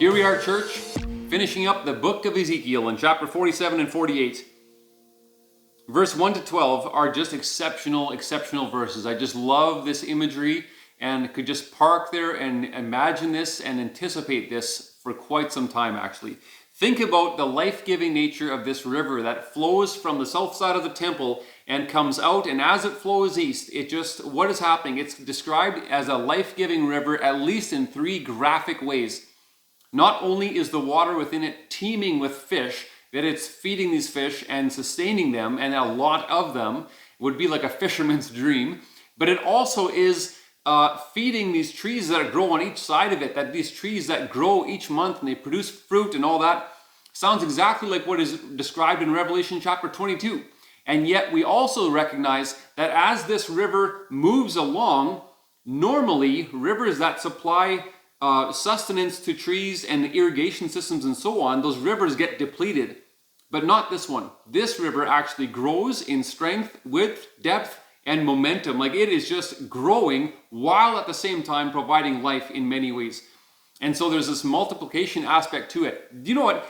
Here we are, church, finishing up the book of Ezekiel in chapter 47 and 48. Verse 1 to 12 are just exceptional verses. I just love this imagery and could just park there and imagine this and anticipate this for quite some time, actually. Think about the life-giving nature of this river that flows from the south side of the temple and comes out, and as it flows east, what is happening? It's described as a life-giving river, at least in three graphic ways. Not only is the water within it teeming with fish, that it's feeding these fish and sustaining them, and a lot of them would be like a fisherman's dream, but it also is feeding these trees that grow on each side of it, that these trees that grow each month and they produce fruit and all that. Sounds exactly like what is described in Revelation chapter 22. And yet we also recognize that as this river moves along, normally rivers that supply sustenance to trees and irrigation systems and so on, those rivers get depleted. But not this one. This river actually grows in strength, width, depth, and momentum. Like, it is just growing while at the same time providing life in many ways. And so there's this multiplication aspect to it. Do you know what?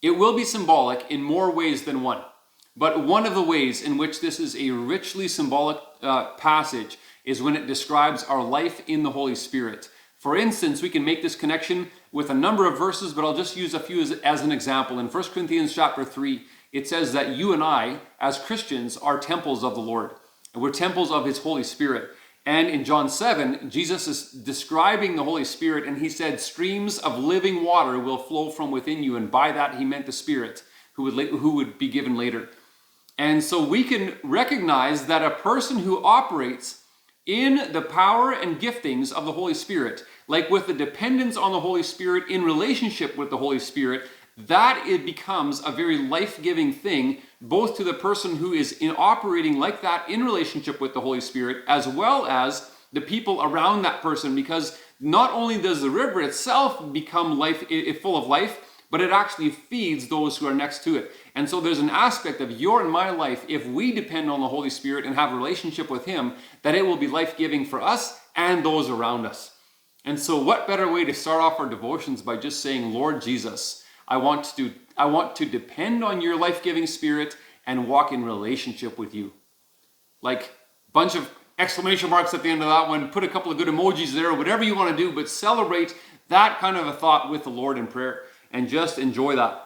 It will be symbolic in more ways than one. But one of the ways in which this is a richly symbolic passage is when it describes our life in the Holy Spirit. For instance, we can make this connection with a number of verses, but I'll just use a few as an example. In 1 Corinthians chapter 3, it says that you and I, as Christians, are temples of the Lord. And we're temples of His Holy Spirit. And in John 7, Jesus is describing the Holy Spirit, and He said, streams of living water will flow from within you. And by that, He meant the Spirit, who would be given later. And so we can recognize that a person who operates in the power and giftings of the Holy Spirit, like with the dependence on the Holy Spirit in relationship with the Holy Spirit, that it becomes a very life-giving thing, both to the person who is operating like that in relationship with the Holy Spirit, as well as the people around that person, because not only does the river itself become full of life, but it actually feeds those who are next to it. And so there's an aspect of your and my life, if we depend on the Holy Spirit and have a relationship with Him, that it will be life-giving for us and those around us. And so what better way to start off our devotions by just saying, Lord Jesus, I want to depend on your life-giving Spirit and walk in relationship with you. Like, bunch of exclamation marks at the end of that one, put a couple of good emojis there, whatever you want to do, but celebrate that kind of a thought with the Lord in prayer and just enjoy that.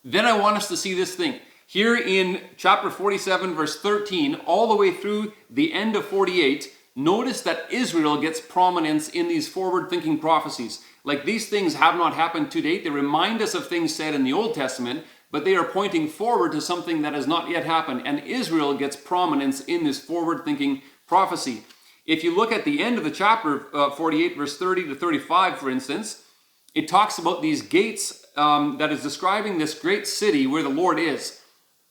Then I want us to see this thing. Here in chapter 47, verse 13, all the way through the end of 48, notice that Israel gets prominence in these forward-thinking prophecies. Like, these things have not happened to date. They remind us of things said in the Old Testament, but they are pointing forward to something that has not yet happened. And Israel gets prominence in this forward-thinking prophecy. If you look at the end of the chapter 48, verse 30 to 35, for instance, it talks about these gates that is describing this great city where the Lord is,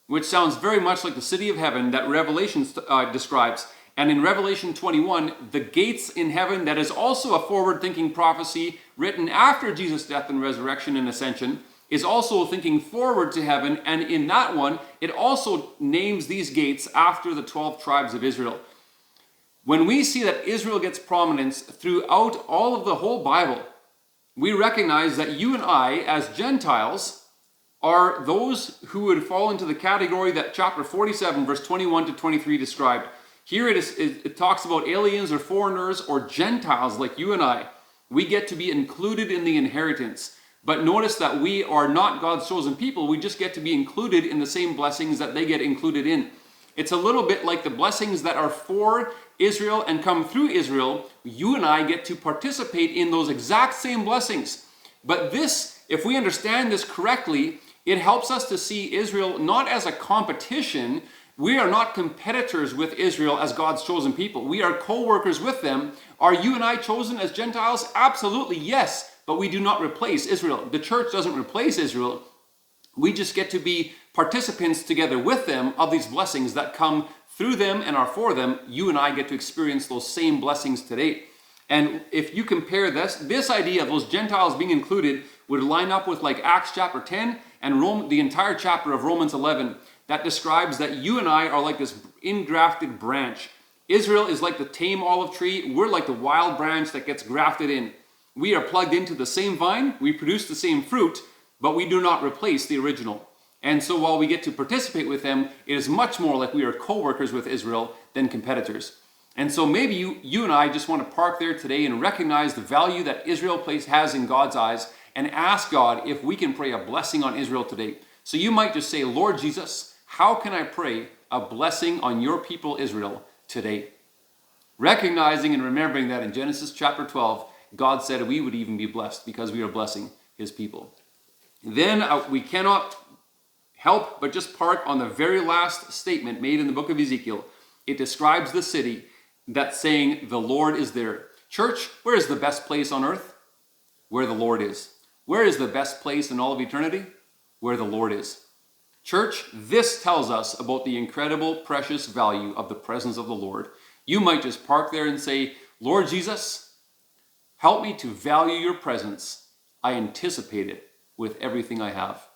which sounds very much like the city of heaven that Revelation describes. And in Revelation 21, the gates in heaven, that is also a forward-thinking prophecy written after Jesus' death and resurrection and ascension, is also thinking forward to heaven. And in that one, it also names these gates after the 12 tribes of Israel. When we see that Israel gets prominence throughout all of the whole Bible, we recognize that you and I, as Gentiles, are those who would fall into the category that chapter 47, verse 21 to 23 described. Here it talks about aliens or foreigners or Gentiles like you and I. We get to be included in the inheritance. But notice that we are not God's chosen people. We just get to be included in the same blessings that they get included in. It's a little bit like the blessings that are for Israel and come through Israel. You and I get to participate in those exact same blessings. But this, if we understand this correctly, it helps us to see Israel not as a competition. We are not competitors with Israel as God's chosen people. We are co-workers with them. Are you and I chosen as Gentiles? Absolutely, yes. But we do not replace Israel. The church doesn't replace Israel. We just get to be participants together with them of these blessings that come through them and are for them. You and I get to experience those same blessings today. And if you compare this idea of those Gentiles being included would line up with like Acts chapter 10 and the entire chapter of Romans 11 that describes that you and I are like this ingrafted branch. Israel is like the tame olive tree. We're like the wild branch that gets grafted in. We are plugged into the same vine, we produce the same fruit, but we do not replace the original. And so while we get to participate with them, it is much more like we are co-workers with Israel than competitors. And so maybe you and I just want to park there today and recognize the value that Israel has in God's eyes and ask God if we can pray a blessing on Israel today. So you might just say, Lord Jesus, how can I pray a blessing on your people Israel today? Recognizing and remembering that in Genesis chapter 12, God said we would even be blessed because we are blessing his people. Then we cannot help but just park on the very last statement made in the book of Ezekiel. It describes the city that's saying the Lord is there. Church, where is the best place on earth? Where the Lord is. Where is the best place in all of eternity? Where the Lord is. Church, this tells us about the incredible, precious value of the presence of the Lord. You might just park there and say, Lord Jesus, help me to value your presence. I anticipate it with everything I have.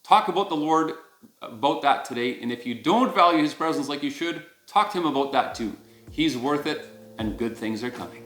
Talk about the Lord about that today. And if you don't value his presence like you should, talk to him about that too. He's worth it, and good things are coming.